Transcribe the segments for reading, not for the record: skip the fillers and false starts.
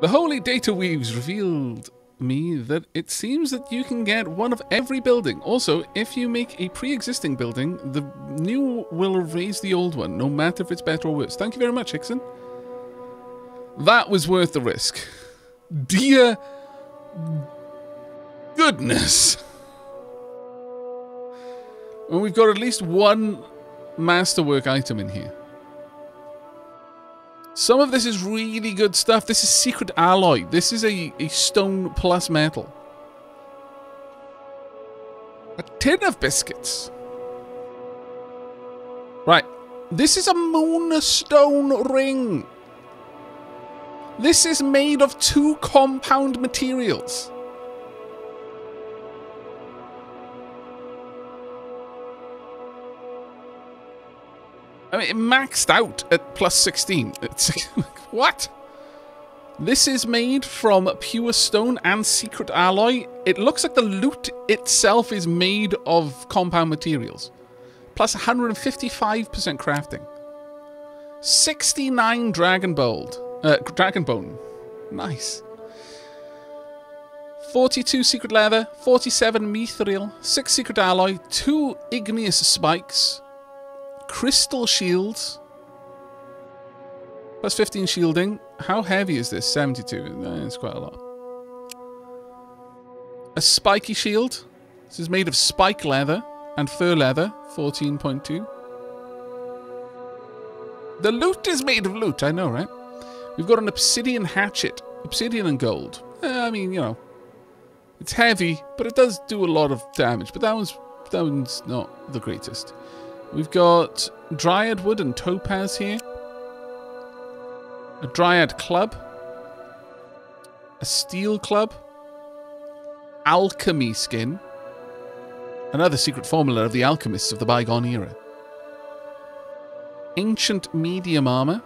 The holy data weaves revealed me that it seems that you can get one of every building. Also, if you make a pre-existing building, the new will raise the old one, no matter if it's better or worse. Thank you very much, Hickson. That was worth the risk. Dear goodness. And we've got at least one masterwork item in here. Some of this is really good stuff. This is secret alloy. This is a stone plus metal. A tin of biscuits. Right. This is a moonstone ring. This is made of 2 compound materials. I mean, it maxed out at plus 16. It's what? This is made from pure stone and secret alloy. It looks like the loot itself is made of compound materials. Plus 155% crafting. 69 dragon bone. Nice. 42 secret leather, 47 mithril, 6 secret alloy, 2 igneous spikes, crystal shields, plus 15 shielding. How heavy is this? 72. That's quite a lot. A spiky shield. This is made of spike leather and fur leather, 14.2. The loot is made of loot, I know, right? We've got an obsidian hatchet. Obsidian and gold. I mean, you know, it's heavy, but it does do a lot of damage. But that one's not the greatest. We've got dryad wood and topaz here. A dryad club. A steel club. Alchemy skin. Another secret formula of the alchemists of the bygone era. Ancient medium armor.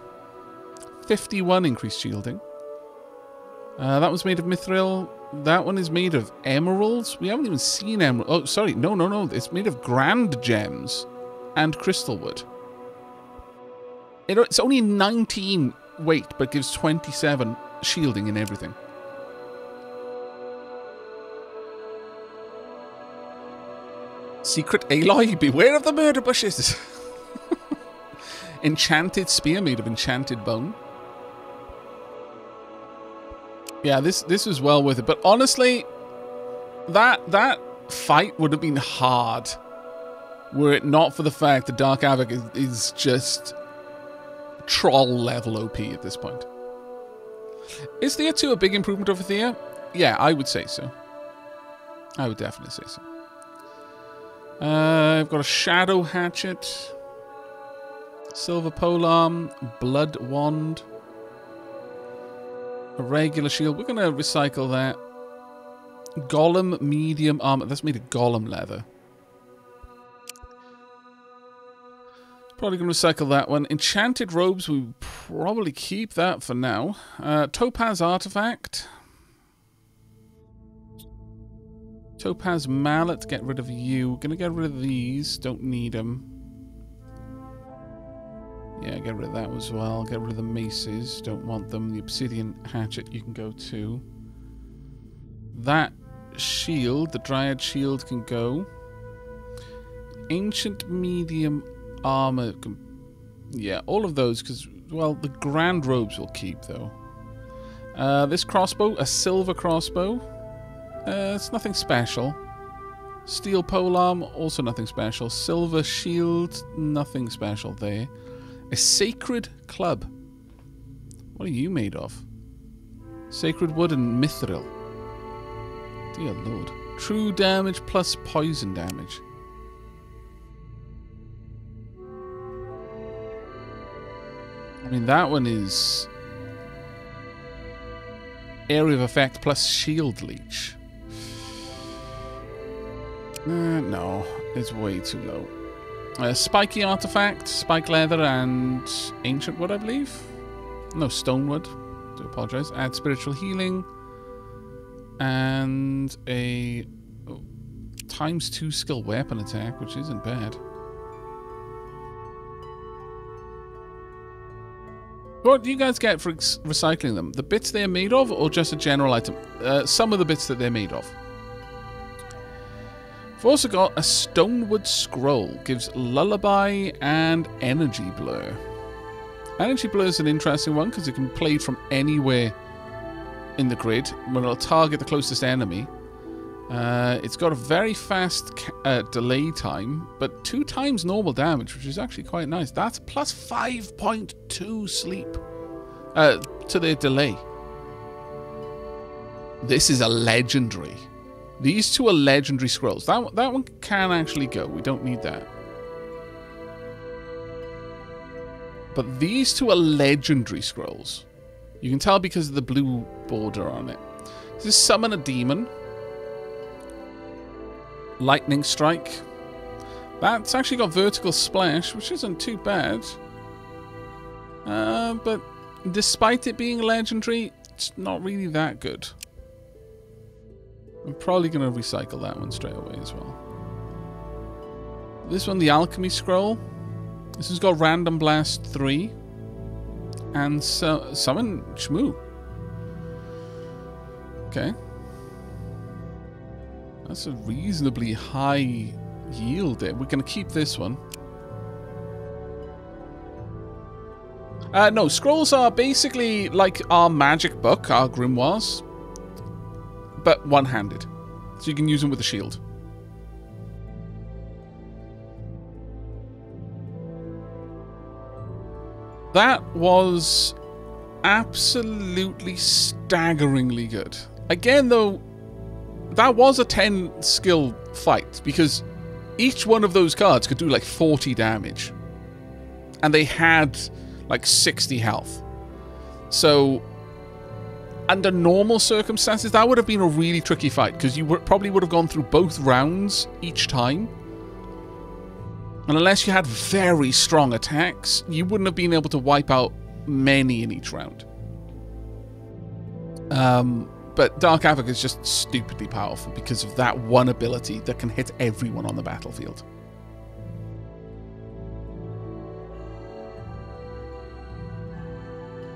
51 increased shielding. That one's made of mithril. That one is made of emeralds. We haven't even seen emerald. Oh, sorry. No. It's made of grand gems and crystal wood. It's only 19 weight, but gives 27 shielding and everything. Secret alloy. Beware of the murder bushes. Enchanted spear made of enchanted bone. Yeah, this was well worth it. But honestly, that fight would have been hard were it not for the fact that Dark Aavak is just troll level OP at this point. Is Thea 2 a big improvement over Thea? Yeah, I would say so. I would definitely say so. I've got a shadow hatchet. Silver polearm, blood wand, a regular shield. We're going to recycle that. Golem medium armor. That's made of golem leather. Probably going to recycle that one. Enchanted robes. We probably keep that for now. Topaz artifact. Topaz mallet. Get rid of you. Going to get rid of these. Don't need them. Yeah, get rid of that as well. Get rid of the maces. Don't want them. The obsidian hatchet you can go to. That shield, the dryad shield, can go. Ancient medium armor. Yeah, all of those, because, well, the grand robes will keep, though. This crossbow, a silver crossbow. It's nothing special. Steel polearm, also nothing special. Silver shield, nothing special there. A sacred club. What are you made of? Sacred wood and mithril. Dear Lord. True damage plus poison damage. I mean, that one is area of effect plus shield leech. No, it's way too low. Spiky artifact, spike leather, and ancient wood, I believe. No, stone wood. Do apologize. Add spiritual healing. And a ×2 skill weapon attack, which isn't bad. What do you guys get for recycling them? The bits they're made of, or just a general item? Some of the bits that they're made of. We've also got a Stonewood Scroll. Gives Lullaby and Energy Blur. Energy Blur is an interesting one because it can be played from anywhere in the grid when it'll target the closest enemy. It's got a very fast delay time, but 2 times normal damage, which is actually quite nice. That's plus 5.2 sleep to their delay. This is a legendary. These 2 are legendary scrolls. That one can actually go. We don't need that. But these 2 are legendary scrolls. You can tell because of the blue border on it. This is Summon a Demon. Lightning Strike. That's actually got Vertical Splash, which isn't too bad. But despite it being legendary, it's not really that good. I'm probably going to recycle that one straight away as well. This one, the Alchemy Scroll. This has got Random Blast 3. And Summon Shmoo. Okay. That's a reasonably high yield there. We're going to keep this one. No, scrolls are basically like our magic book, our grimoires, but one-handed. So you can use them with a shield. That was absolutely staggeringly good. Again, though, that was a 10 skill fight because each one of those cards could do like 40 damage. And they had like 60 health. So, under normal circumstances, that would have been a really tricky fight because you probably would have gone through both rounds each time. And unless you had very strong attacks, you wouldn't have been able to wipe out many in each round. But Dark Aavak is just stupidly powerful because of that one ability that can hit everyone on the battlefield.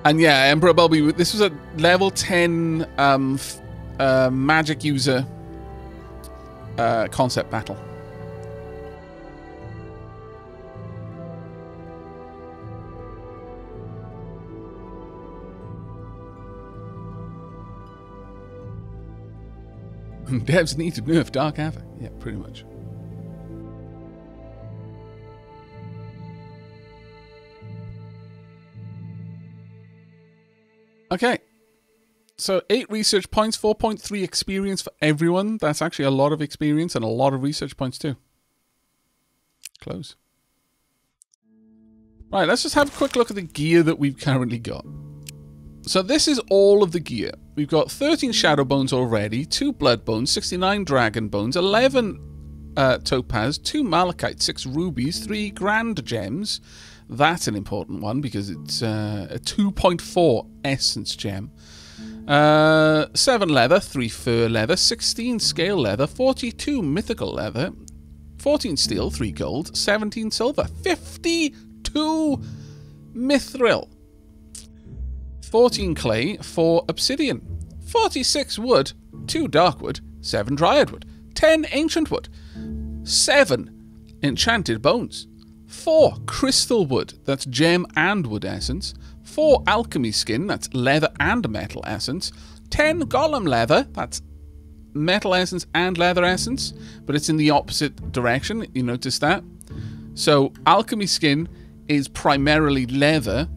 And yeah, Emperor Bulby, this was a level 10 magic user concept battle. Devs need to nerf Dark Aavak. Yeah, pretty much. Okay. So 8 research points, 4.3 experience for everyone. That's actually a lot of experience and a lot of research points too. Close. Right, let's just have a quick look at the gear that we've currently got. So this is all of the gear. We've got 13 Shadow Bones already, 2 Blood Bones, 69 Dragon Bones, 11 Topaz, 2 Malachite, 6 Rubies, 3 Grand Gems. That's an important one because it's a 2.4 Essence Gem. 7 Leather, 3 Fur Leather, 16 Scale Leather, 42 Mythical Leather, 14 Steel, 3 Gold, 17 Silver, 52 Mithril. 14 clay, 4 obsidian, 46 wood, 2 dark wood, 7 dryad wood, 10 ancient wood, 7 enchanted bones, 4 crystal wood, that's gem and wood essence, 4 alchemy skin, that's leather and metal essence, 10 golem leather, that's metal essence and leather essence, but it's in the opposite direction, you notice that? So alchemy skin is primarily leather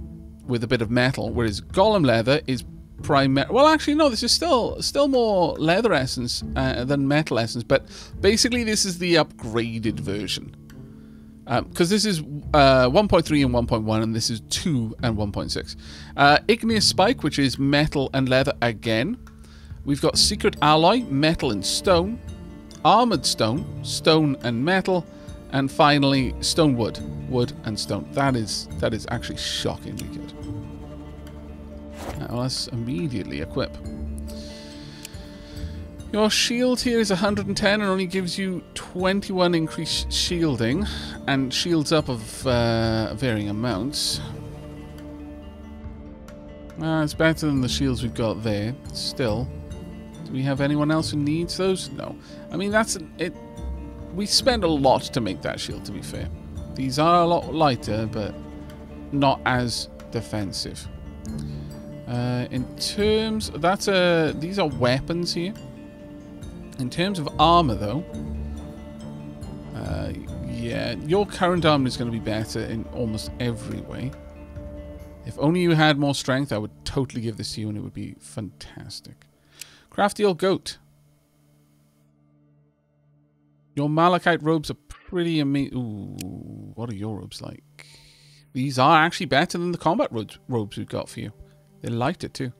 with a bit of metal, whereas golem leather is well, actually no, this is still more leather essence than metal essence, but basically this is the upgraded version because this is 1.3 and 1.1 and this is 2 and 1.6. Igneous spike, which is metal and leather again. We've got secret alloy, metal and stone, armored stone, stone and metal, and finally stone wood, wood and stone. That is actually shockingly good. Now let's immediately equip. Your shield here is 110 and only gives you 21 increased shielding and shields up of varying amounts. It's better than the shields we've got there. Still. Do we have anyone else who needs those? No. I mean, that's... it. We spend a lot to make that shield, to be fair. These are a lot lighter, but not as defensive. In terms... that's a... these are weapons here. In terms of armor, though... yeah, your current armor is going to be better in almost every way. If only you had more strength, I would totally give this to you and it would be fantastic. Crafty old goat. Your malachite robes are pretty amazing. Ooh, what are your robes like? These are actually better than the combat robes we've got for you. They're lighter too.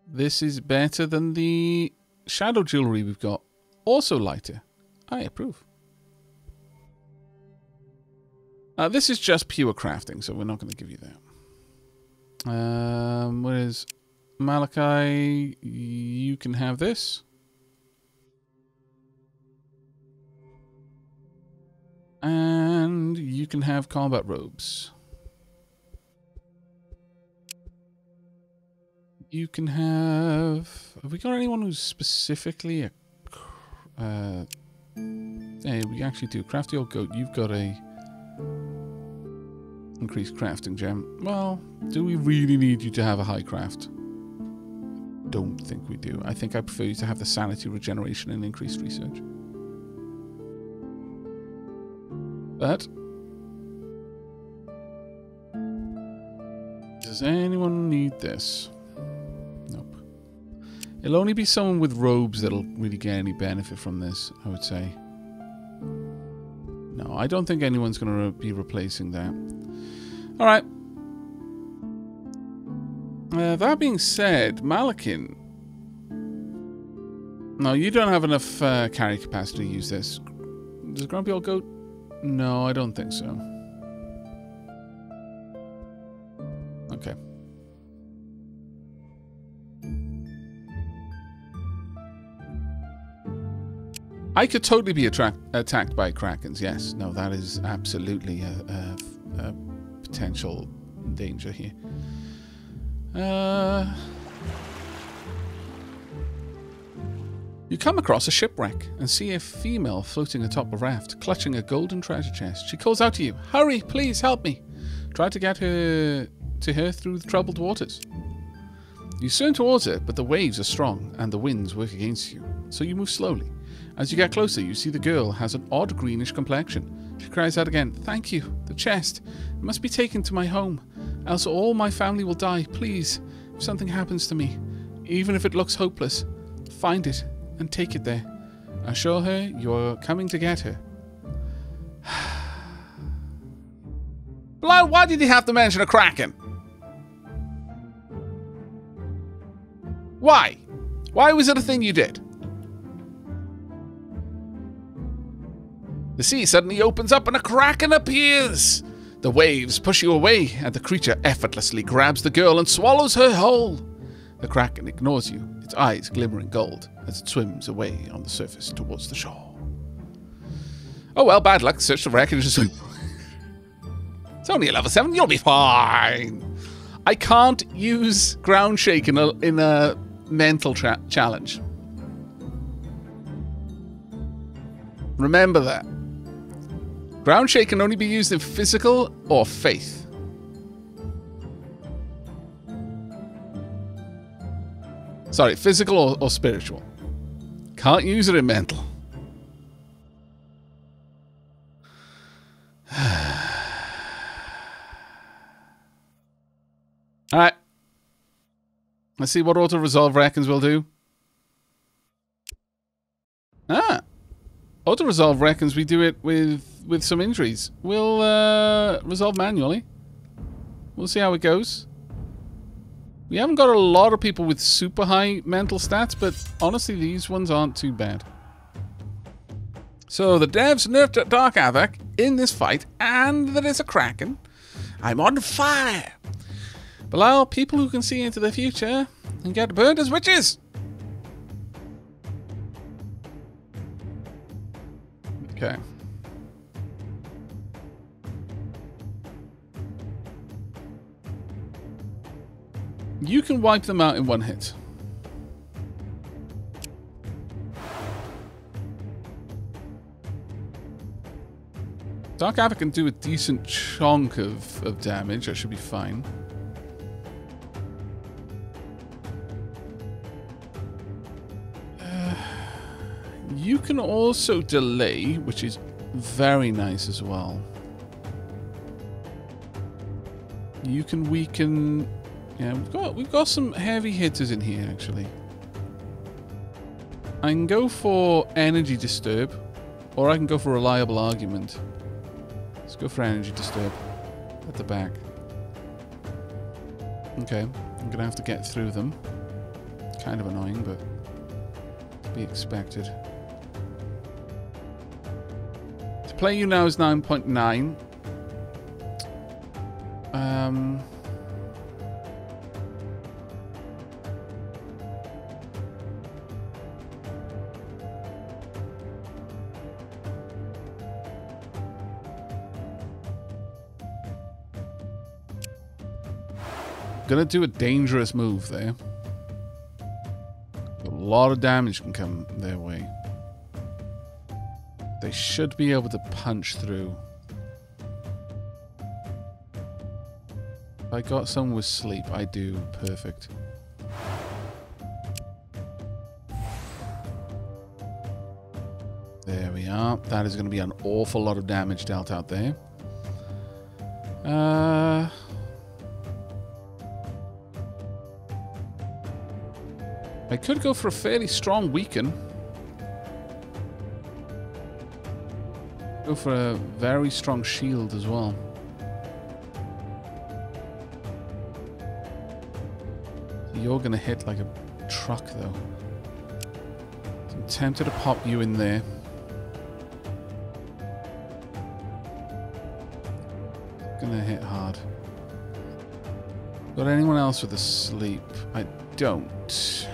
This is better than the shadow jewelry we've got. Also lighter. I approve. This is just pure crafting, so we're not going to give you that. What is Malachi? You can have this. And you can have combat robes. You can have... have we got anyone who's specifically a... hey, we actually do. Crafty old goat, you've got a... increased crafting gem. Well, do we really need you to have a high craft? Don't think we do. I think I prefer you to have the sanity regeneration and increased research. But... does anyone need this? Nope. It'll only be someone with robes that'll really get any benefit from this, I would say. No, I don't think anyone's going to be replacing that. Alright. That being said, Malakin... no, you don't have enough carry capacity to use this. Does Grumpy Old Goat? No, I don't think so. Okay. I could totally be attacked by Krakens, yes. No, that is absolutely a potential danger here. You come across a shipwreck and see a female floating atop a raft, clutching a golden treasure chest. She calls out to you, "Hurry, please help me." Try to get her to her through the troubled waters. You swim towards her, but the waves are strong and the winds work against you, so you move slowly. As you get closer, you see the girl has an odd greenish complexion. She cries out again, "Thank you, the chest. It must be taken to my home, else all my family will die. Please, if something happens to me, even if it looks hopeless, find it and take it there. Assure her you are coming to get her." Blood, why did he have to mention a Kraken? Why? Why was it a thing you did? The sea suddenly opens up and a Kraken appears. The waves push you away and the creature effortlessly grabs the girl and swallows her whole. The Kraken ignores you, its eyes glimmering gold, as it swims away on the surface towards the shore. Oh well, bad luck. Search the wreck and just swim. It's only a level 7. You'll be fine. I can't use ground shake in a mental challenge. Remember that. Ground shake can only be used in physical or faith. Sorry, physical or spiritual. Can't use it in mental. Alright. Let's see what auto-resolve reckons we'll do. Ah. Auto-resolve reckons we do it with some injuries. We'll resolve manually. We'll see how it goes. We haven't got a lot of people with super high mental stats, but honestly, these ones aren't too bad. So, the devs nerfed Dark Aavak in this fight, and there is a Kraken. I'm on fire! Below, people who can see into the future and get burned as witches! Okay. You can wipe them out in one hit. Dark Aavak can do a decent chunk of damage. That should be fine. You can also delay, which is very nice as well. You can weaken. Yeah, we've got some heavy hitters in here actually. I can go for energy disturb, or I can go for reliable argument. Let's go for energy disturb at the back. Okay, I'm gonna have to get through them. Kind of annoying, but to be expected. To play you now is 9.9. Gonna do a dangerous move there. A lot of damage can come their way. They should be able to punch through. If I got someone with sleep, I do. Perfect. There we are. That is going to be an awful lot of damage dealt out there. I could go for a fairly strong weaken. Go for a very strong shield as well. You're going to hit like a truck though. I'm tempted to pop you in there. Gonna hit hard. Got anyone else with a sleep? I don't.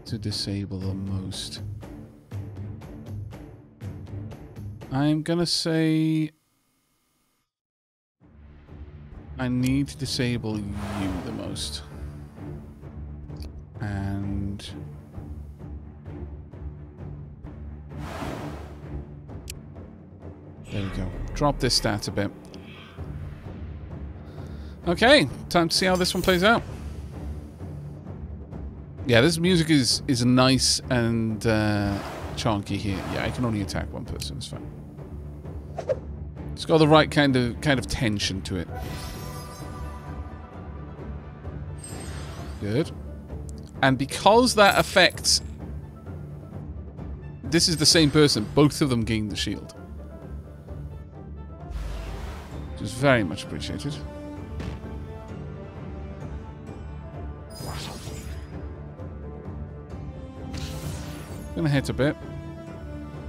To disable the most. I'm gonna say I need to disable you the most. And there we go. Drop this stat a bit. Okay, time to see how this one plays out. Yeah, this music is nice and chunky here. Yeah, I can only attack one person. It's fine. It's got the right kind of tension to it. Good. And because that affects... This is the same person. Both of them gain the shield. Which is very much appreciated. Gonna hit a bit.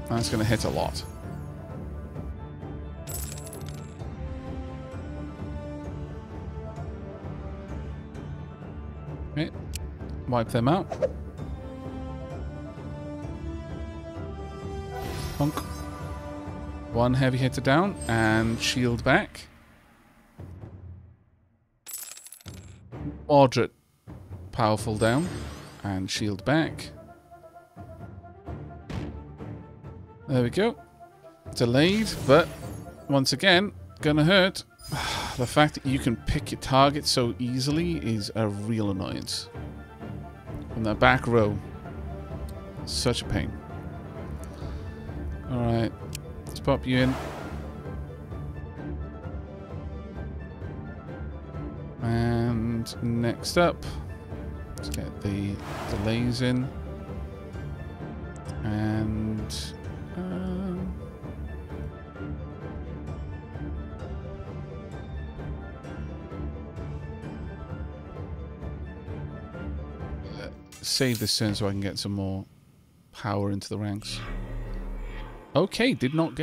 That's gonna hit a lot. Okay. Wipe them out. Honk. One heavy hitter down and shield back. Moderate powerful down and shield back. There we go. Delayed, but once again, gonna hurt. The fact that you can pick your target so easily is a real annoyance. From that back row. Such a pain. Alright. Let's pop you in. And next up, let's get the delays in. And... save this turn so I can get some more power into the ranks. Okay, did not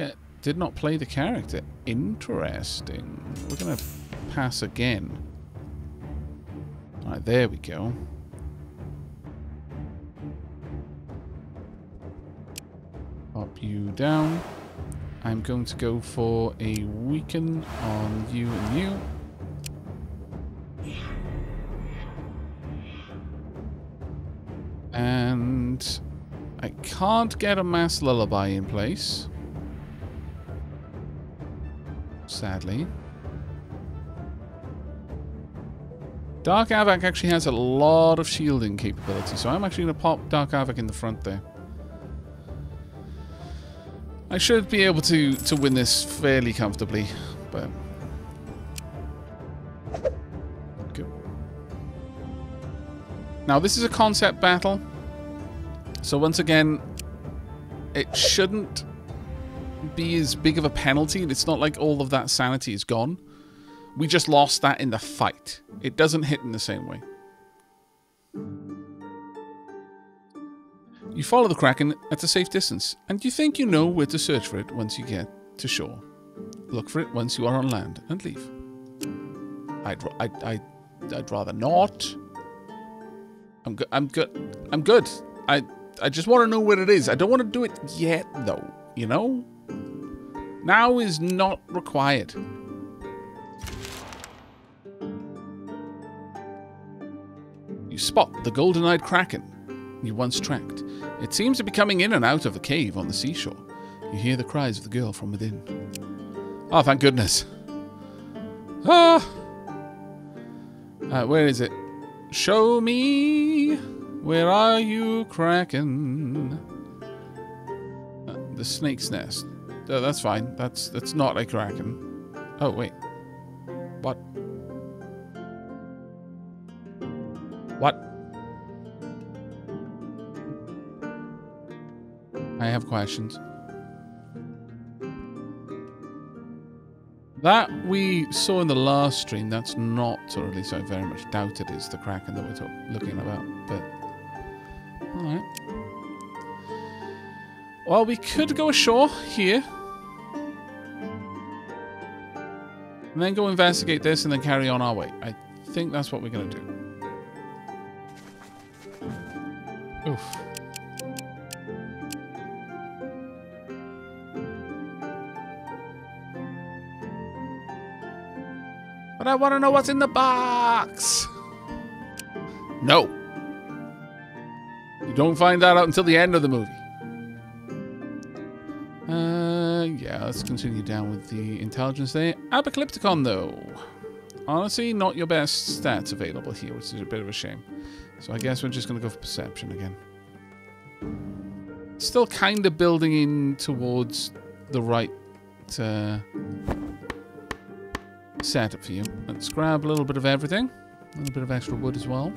play the character. Interesting. We're gonna pass again. Alright, there we go. Pop you down. I'm going to go for a weaken on you and you. And I can't get a mass lullaby in place. Sadly. Dark Aavak actually has a lot of shielding capability, so I'm actually going to pop Dark Aavak in the front there. I should be able to win this fairly comfortably, but... Good. Now, this is a concept battle, so once again, it shouldn't be as big of a penalty. It's not like all of that sanity is gone. We just lost that in the fight. It doesn't hit in the same way. You follow the Kraken at a safe distance, and you think you know where to search for it once you get to shore. Look for it once you are on land, and leave. I'd rather not. I'm good. I just want to know where it is. I don't want to do it yet, though. You know? Now is not required. You spot the golden-eyed Kraken you once tracked. It seems to be coming in and out of the cave on the seashore. You hear the cries of the girl from within. Oh, thank goodness. Ah! Where is it? Show me. Where are you, Kraken? The snake's nest. Oh, that's fine. That's not a Kraken. Oh, wait. What? What? I have questions. That we saw in the last stream, that's not, or at least I very much doubt it is the Kraken that we're looking about, but... Alright. Well, we could go ashore here. And then go investigate this and then carry on our way. I think that's what we're going to do. Oof. But I want to know what's in the box. No. You don't find that out until the end of the movie. Yeah, let's continue down with the intelligence there. Apocalypticon, though. Honestly, not your best stats available here, which is a bit of a shame. So I guess we're just going to go for perception again. Still kind of building in towards the right setup for you. Let's grab a little bit of everything. A little bit of extra wood as well.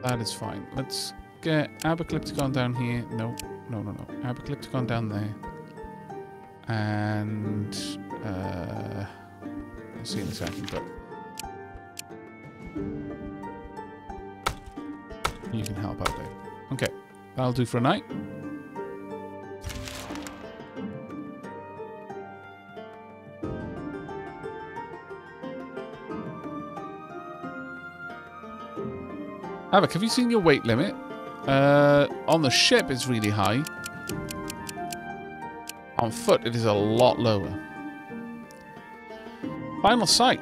That is fine. Let's get Apocalypticon down here. No. Apocalypticon down there. And I'll see in a second, but you can help out there. Okay, that'll do for a night. Aavak, have you seen your weight limit? On the ship, it's really high. On foot, it is a lot lower. Final sight.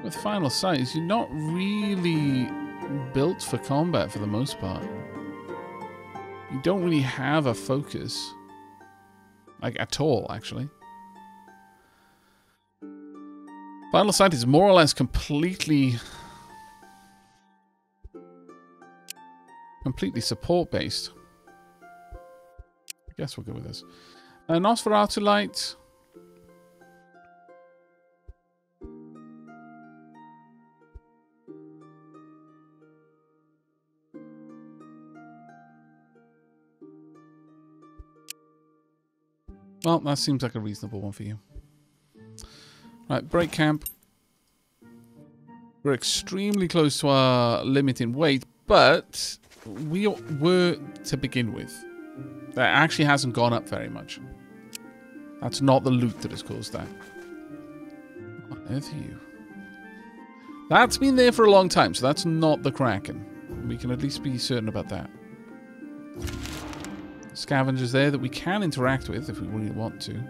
With final sight, you're not really built for combat for the most part. You don't really have a focus. Like, at all, actually. Final sight is more or less completely support-based. I guess we'll go with this. Nosferatu light. Well, that seems like a reasonable one for you. Right, break camp. We're extremely close to our limit in weight, but we were to begin with. That actually hasn't gone up very much. That's not the loot that has caused that. What on earth are you? That's been there for a long time, so that's not the Kraken. We can at least be certain about that. Scavengers there that we can interact with if we really want to.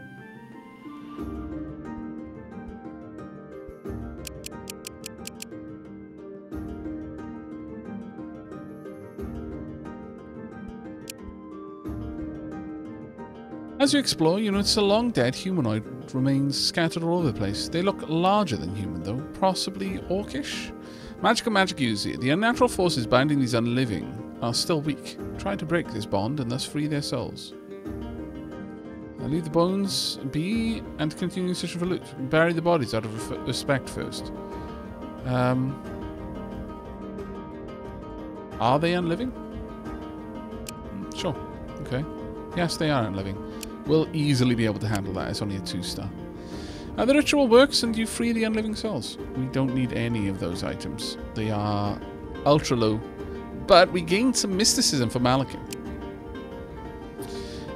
As you explore, you notice a long-dead humanoid remains scattered all over the place. They look larger than human, though, possibly orcish. Magic use here. The unnatural forces binding these unliving are still weak. Try to break this bond and thus free their souls. Leave the bones be and continue searching for loot. Bury the bodies out of respect first. Are they unliving? Sure. Okay. Yes, they are unliving. We'll easily be able to handle that. It's only a 2-star. The ritual works and you free the unliving souls. We don't need any of those items. They are ultra low. But we gained some mysticism from Malakin.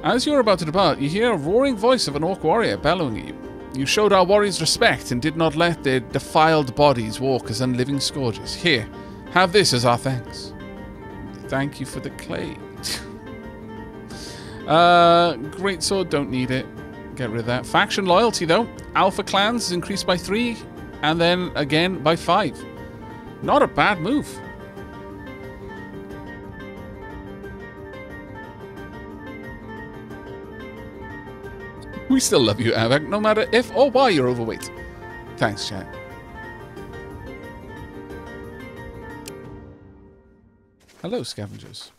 As you're about to depart, you hear a roaring voice of an orc warrior bellowing at you. You showed our warriors respect and did not let their defiled bodies walk as unliving scourges. Here, have this as our thanks. Thank you for the clay. Greatsword, don't need it. Get rid of that. Faction loyalty, though. Alpha clans is increased by 3, and then again by 5. Not a bad move. We still love you, Aavak, no matter if or why you're overweight. Thanks, chat. Hello, scavengers.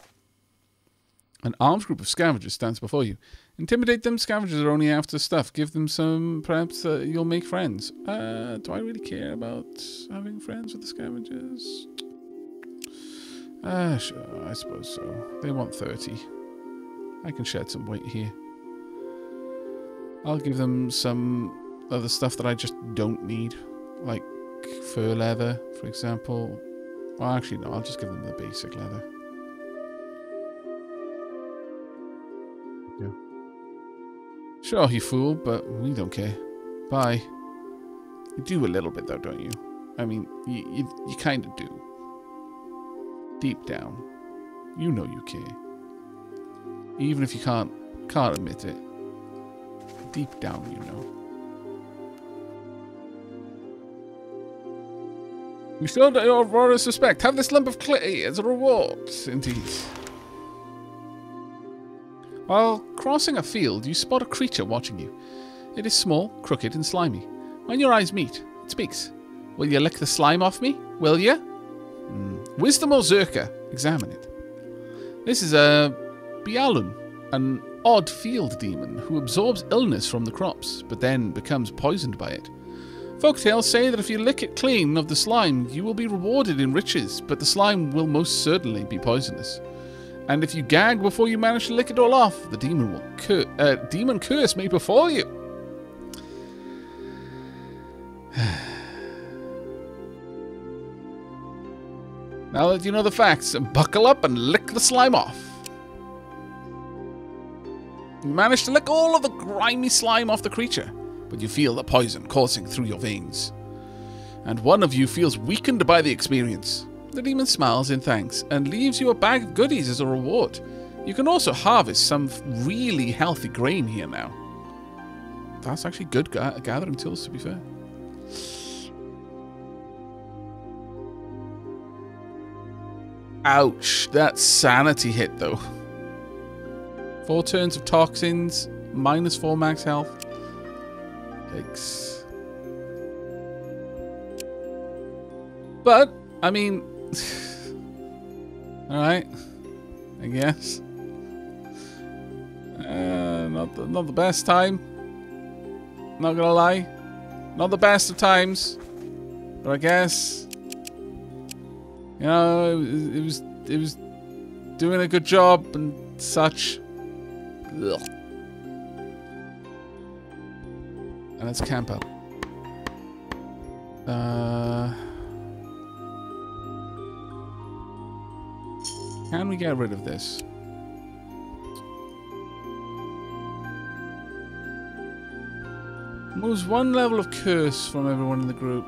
An armed group of scavengers stands before you. Intimidate them. Scavengers are only after stuff. Give them some. Perhaps you'll make friends. Do I really care about having friends with the scavengers? Sure, I suppose so. They want 30. I can shed some weight here. I'll give them some other stuff that I just don't need. Like fur leather, for example. Well, actually, no. I'll just give them the basic leather. Yeah. Sure, you fool, but we don't care. Bye. You do a little bit, though, don't you? I mean, you kind of do. Deep down, you know you care. Even if you can't admit it. Deep down, you know. You showed your warriors respect. Have this lump of clay as a reward. Indeed. While crossing a field, you spot a creature watching you. It is small, crooked, and slimy. When your eyes meet, it speaks. Will you lick the slime off me? Will you? Wisdom or Zerka? Examine it. This is a Bialun, an odd field demon who absorbs illness from the crops, but then becomes poisoned by it. Folktales say that if you lick it clean of the slime, you will be rewarded in riches, but the slime will most certainly be poisonous. And if you gag before you manage to lick it all off, the demon will demon curse may befall you. Now that you know the facts, buckle up and lick the slime off. You manage to lick all of the grimy slime off the creature, but you feel the poison coursing through your veins. And one of you feels weakened by the experience. The demon smiles in thanks and leaves you a bag of goodies as a reward. You can also harvest some really healthy grain here now. That's actually good gathering tools, to be fair. Ouch, that sanity hit though. 4 turns of toxins, -4 max health. Yikes. But, I mean, alright, I guess. Not the best time. Not gonna lie. Not the best of times. But I guess, you know, it was doing a good job and such. Ugh. And let's camp out. Can we get rid of this? Moves one level of curse from everyone in the group.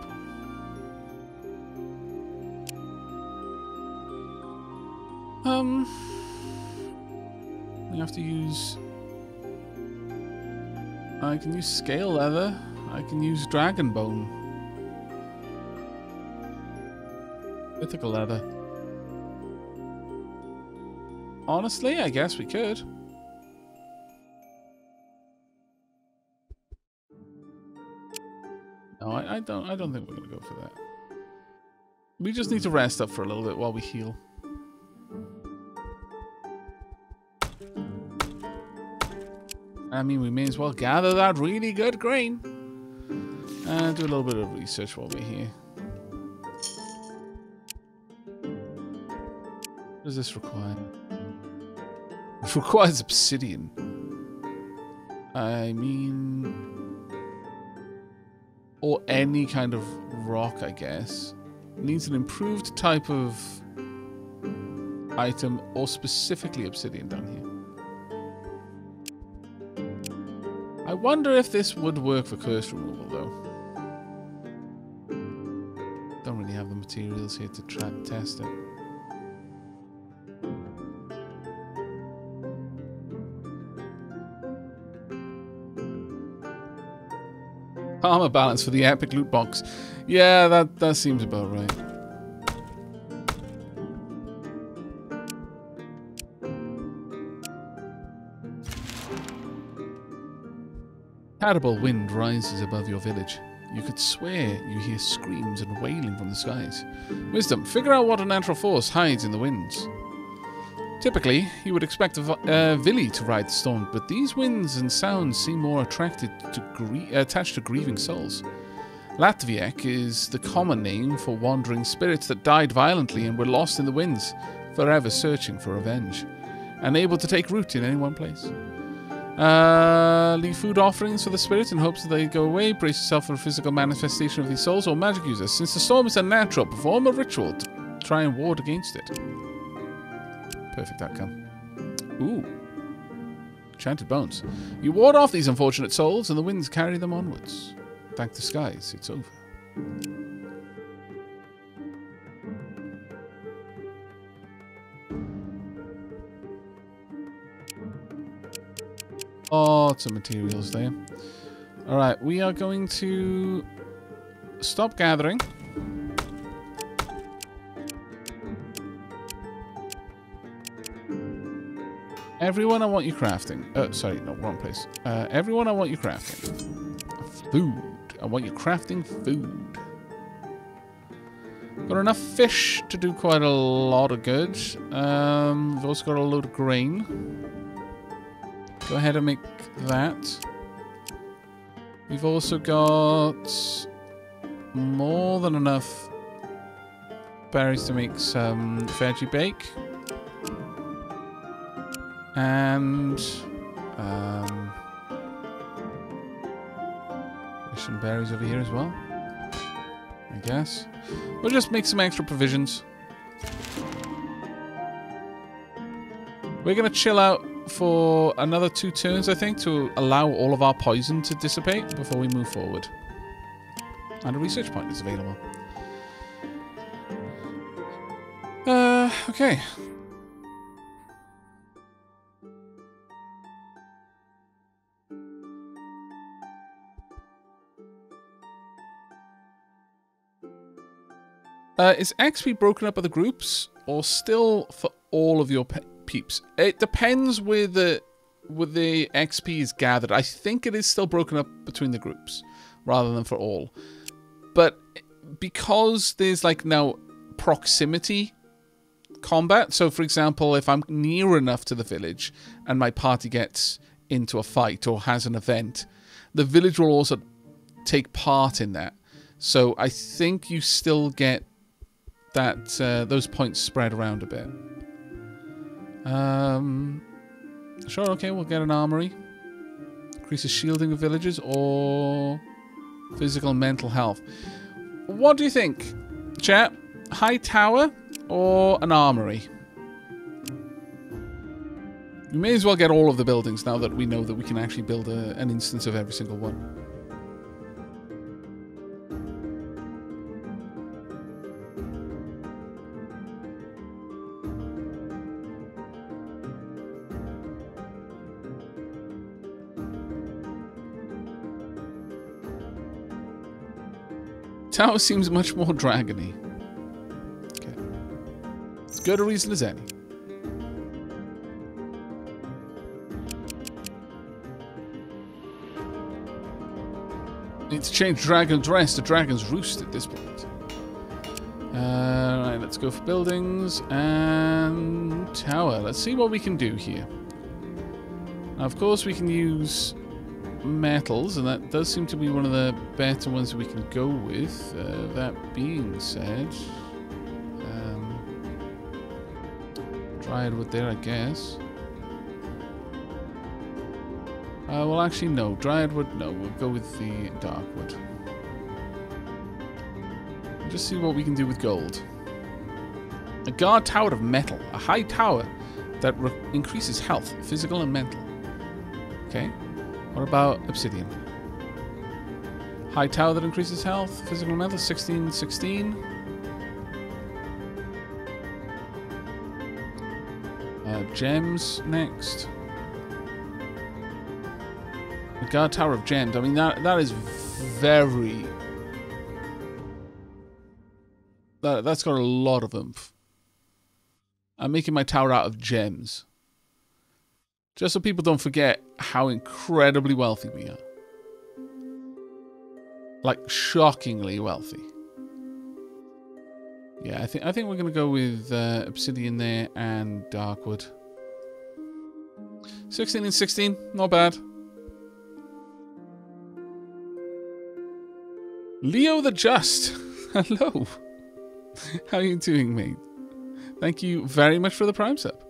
We have to use... I can use scale leather. I can use dragon bone. Mythical leather. Honestly, I guess we could. No, I don't think we're gonna go for that. We just need to rest up for a little bit while we heal. I mean, we may as well gather that really good grain. And do a little bit of research while we're here. What does this require? It requires obsidian. I mean... Or any kind of rock, I guess. It needs an improved type of item, or specifically obsidian down here. I wonder if this would work for curse removal, though. Don't really have the materials here to try and test it. Armor balance for the epic loot box. Yeah, that seems about right. Terrible wind rises above your village. You could swear you hear screams and wailing from the skies. Wisdom, figure out what a natural force hides in the winds. Typically, you would expect a Vili to ride the storm, but these winds and sounds seem more attached to grieving souls. Latviek is the common name for wandering spirits that died violently and were lost in the winds, forever searching for revenge. Unable to take root in any one place. Leave food offerings for the spirits in hopes that they go away. Brace yourself for a physical manifestation of these souls or magic users. Since the storm is unnatural, perform a ritual to try and ward against it. Perfect outcome. Ooh. Enchanted bones. You ward off these unfortunate souls and the winds carry them onwards. Thank the skies, it's over. Lots of materials there. Alright, we are going to stop gathering. Everyone, I want you crafting. Sorry, no, wrong place. Everyone, I want you crafting. Food. I want you crafting food. Got enough fish to do quite a lot of good. We've also got a load of grain. Go ahead and make that. We've also got more than enough berries to make some veggie bake. And there's some berries over here as well, I guess. We'll just make some extra provisions. We're gonna chill out for another 2 turns, I think, to allow all of our poison to dissipate before we move forward. And a research point is available. Okay. Is XP broken up by the groups, or still for all of your peeps? It depends where the XP is gathered. I think it is still broken up between the groups, rather than for all. But because there's like now proximity combat, so for example, if I'm near enough to the village and my party gets into a fight or has an event, the village will also take part in that. So I think you still get that those points spread around a bit. Sure, okay, we'll get an armory. Increases shielding of villagers or physical and mental health. What do you think, chat? High tower or an armory? We may as well get all of the buildings now that we know that we can actually build an instance of every single one. tower seems much more dragony. Okay. As good a reason as any. Need to change Dragon's Rest to Dragon's Roost at this point. Right, let's go for buildings and tower. Let's see what we can do here. Now, of course, we can use metals, and that does seem to be one of the better ones we can go with. That being said, Dryad wood there, I guess. Well, actually, no. Dryad wood, no. We'll go with the dark wood. Just see what we can do with gold. A guard tower of metal. A high tower that increases health, physical and mental. Okay. What about obsidian? High tower that increases health, physical and mental. 16, 16. Gems next. The guard tower of gems. I mean, that is very... That's got a lot of oomph. I'm making my tower out of gems. Just so people don't forget how incredibly wealthy we are. Like, shockingly wealthy. Yeah, I think we're going to go with obsidian there and darkwood. 16 and 16, not bad. Leo the Just. Hello. How are you doing, mate? Thank you very much for the Prime sub.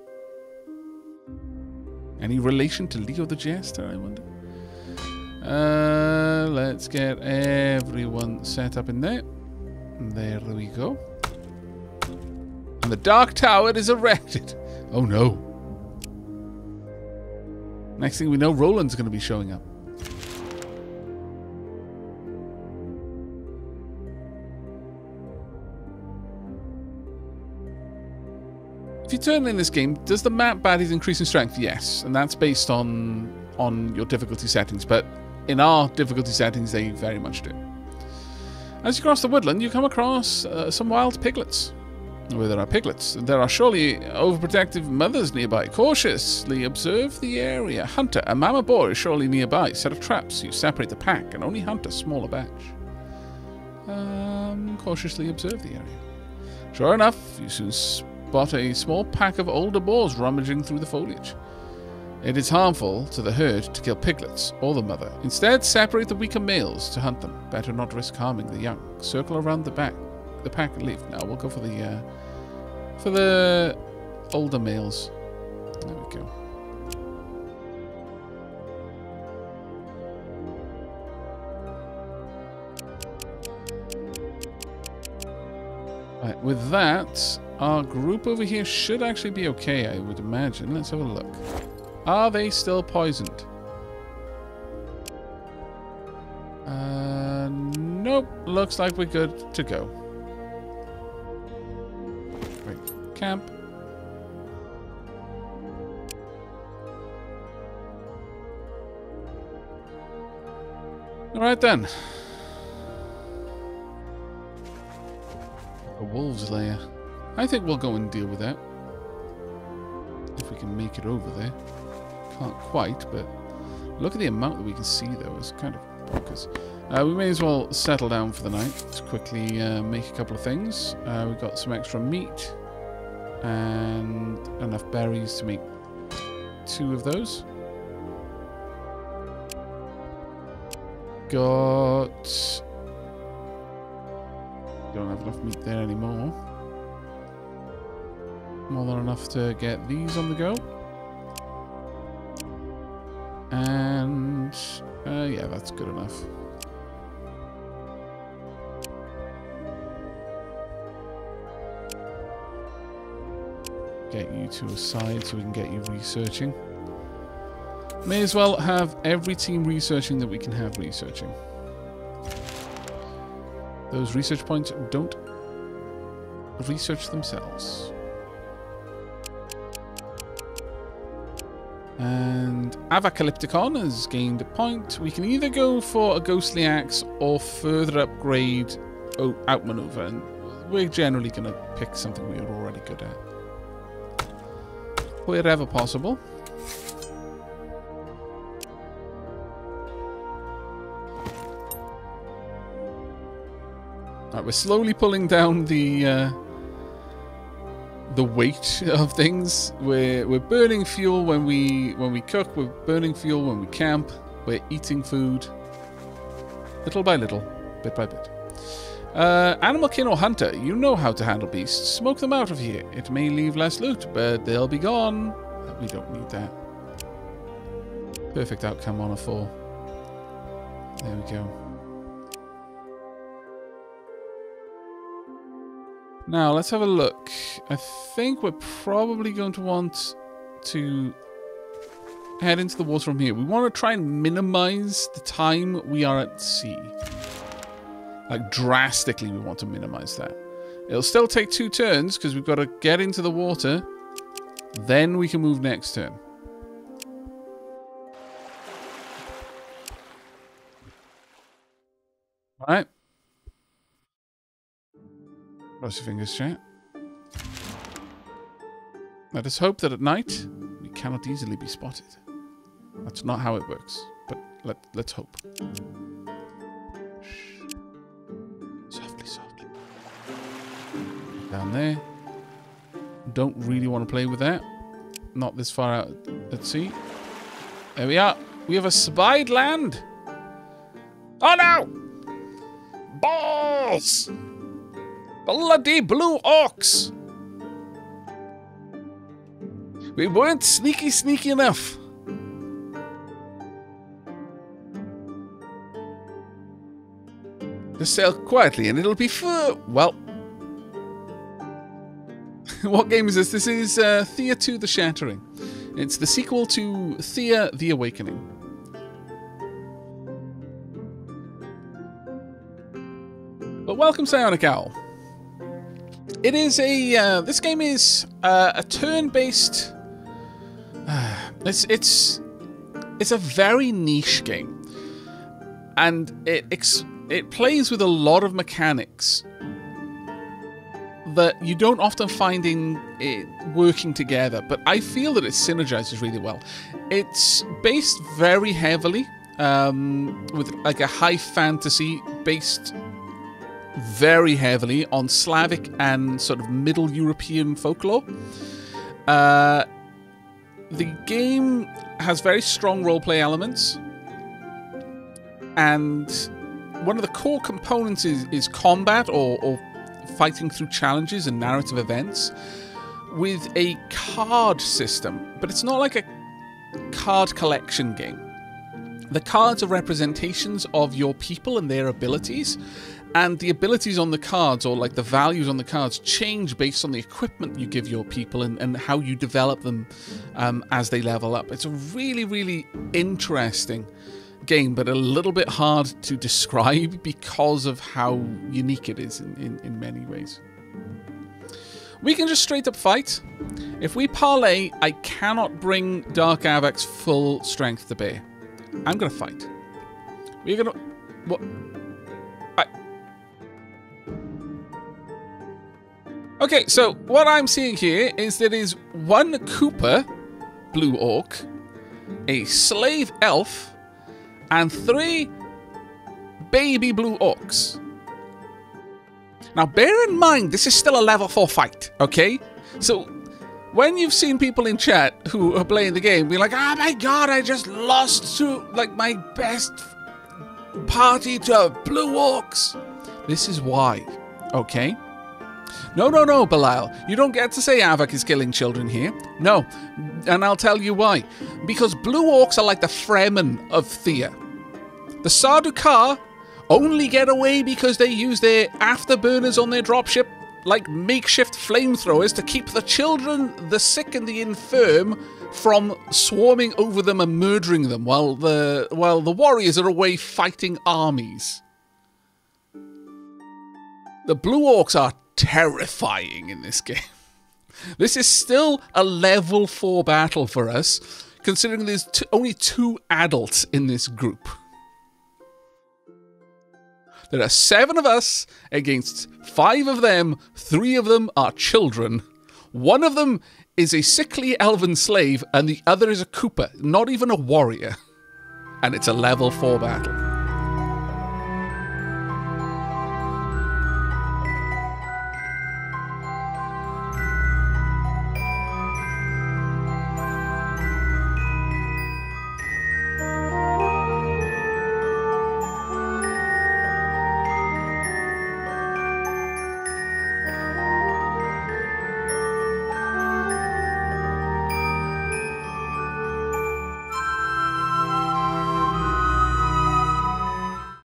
Any relation to Leo the Jester, I wonder? Let's get everyone set up in there. There we go. And the Dark Tower is erected. Oh no. Next thing we know, Roland's going to be showing up. If you turn in this game, does the map baddies increase in strength? Yes, and that's based on your difficulty settings, but in our difficulty settings, they very much do. As you cross the woodland, you come across some wild piglets. Where there are piglets, there are surely overprotective mothers nearby. Cautiously observe the area. Hunter, a mama boar is surely nearby. Set of traps. You separate the pack and only hunt a smaller batch. Cautiously observe the area. Sure enough, you soon spot a small pack of older boars rummaging through the foliage. It is harmful to the herd to kill piglets or the mother. Instead, separate the weaker males to hunt them. Better not risk harming the young. Circle around the pack and leave. Now we'll go for the older males. There we go. Right, with that, our group over here should actually be okay, I would imagine. Let's have a look. Are they still poisoned? Nope. Looks like we're good to go. Great. Camp. Alright then. A wolf's lair. I think we'll go and deal with that. If we can make it over there. Can't quite, but look at the amount that we can see though. It's kind of bonkers. We may as well settle down for the night. Let's quickly make a couple of things. We've got some extra meat and enough berries to make 2 of those. Got... Don't have enough meat there anymore. More than enough to get these on the go. And yeah, that's good enough. Get you to a side so we can get you researching. May as well have every team researching that we can have researching. Those research points don't research themselves. And Aavak has gained a point. We can either go for a ghostly axe or further upgrade outmaneuver, and we're generally going to pick something we're already good at. Wherever possible. Alright, we're slowly pulling down the weight of things. We're burning fuel when we cook. We're burning fuel when we camp. We're eating food, little by little, bit by bit. Animal kin or hunter, you know how to handle beasts. Smoke them out of here. It may leave less loot, but they'll be gone. We don't need that. Perfect outcome on a 4. There we go. Now, let's have a look. I think we're probably going to want to head into the water from here. We want to try and minimize the time we are at sea. Like, drastically, we want to minimize that. It'll still take 2 turns, because we've got to get into the water. Then we can move next turn. Alright. Cross your fingers, chat. Let us hope that at night, we cannot easily be spotted. That's not how it works, but let's hope. Shh. Softly, softly. Down there. Don't really want to play with that. Not this far out at sea. There we are. We have a spied land. Oh no! Balls! Bloody blue orcs! We weren't sneaky enough. Just sail quietly and it'll be well. What game is this? This is Thea 2 The Shattering. It's the sequel to Thea The Awakening. But welcome, Psionic Owl. It is a this game is a turn-based. It's a very niche game, and it plays with a lot of mechanics that you don't often find in it working together. But I feel that it synergizes really well. It's based very heavily with like a high fantasy based. Very heavily on Slavic and sort of Middle European folklore. The game has very strong roleplay elements, and one of the core components is combat or fighting through challenges and narrative events with a card system, but it's not like a card collection game. The cards are representations of your people and their abilities. And the abilities on the cards, or like the values on the cards, change based on the equipment you give your people and how you develop them as they level up. It's a really, really interesting game, but a little bit hard to describe because of how unique it is in many ways. We can just straight up fight. If we parlay, I cannot bring Dark Aavak's full strength to bear. I'm going to fight. We're going to... What? Okay, so what I'm seeing here is there is 1 Cooper Blue Orc, a Slave Elf, and 3 Baby Blue Orcs. Now, bear in mind, this is still a level 4 fight, okay? So, when you've seen people in chat who are playing the game be like, oh my god, I just lost to, like, my best party to Blue Orcs. This is why, okay? No, Belial. You don't get to say Aavak is killing children here. No. And I'll tell you why. Because Blue Orcs are like the Fremen of Thea. The Sardaukar only get away because they use their afterburners on their dropship like makeshift flamethrowers to keep the children, the sick and the infirm from swarming over them and murdering them while the warriors are away fighting armies. The Blue Orcs are terrifying in this game. This is still a level 4 battle for us, considering there's only 2 adults in this group. There are 7 of us against 5 of them. 3 of them are children. 1 of them is a sickly elven slave, and the other is a Cooper, not even a warrior. And it's a level 4 battle.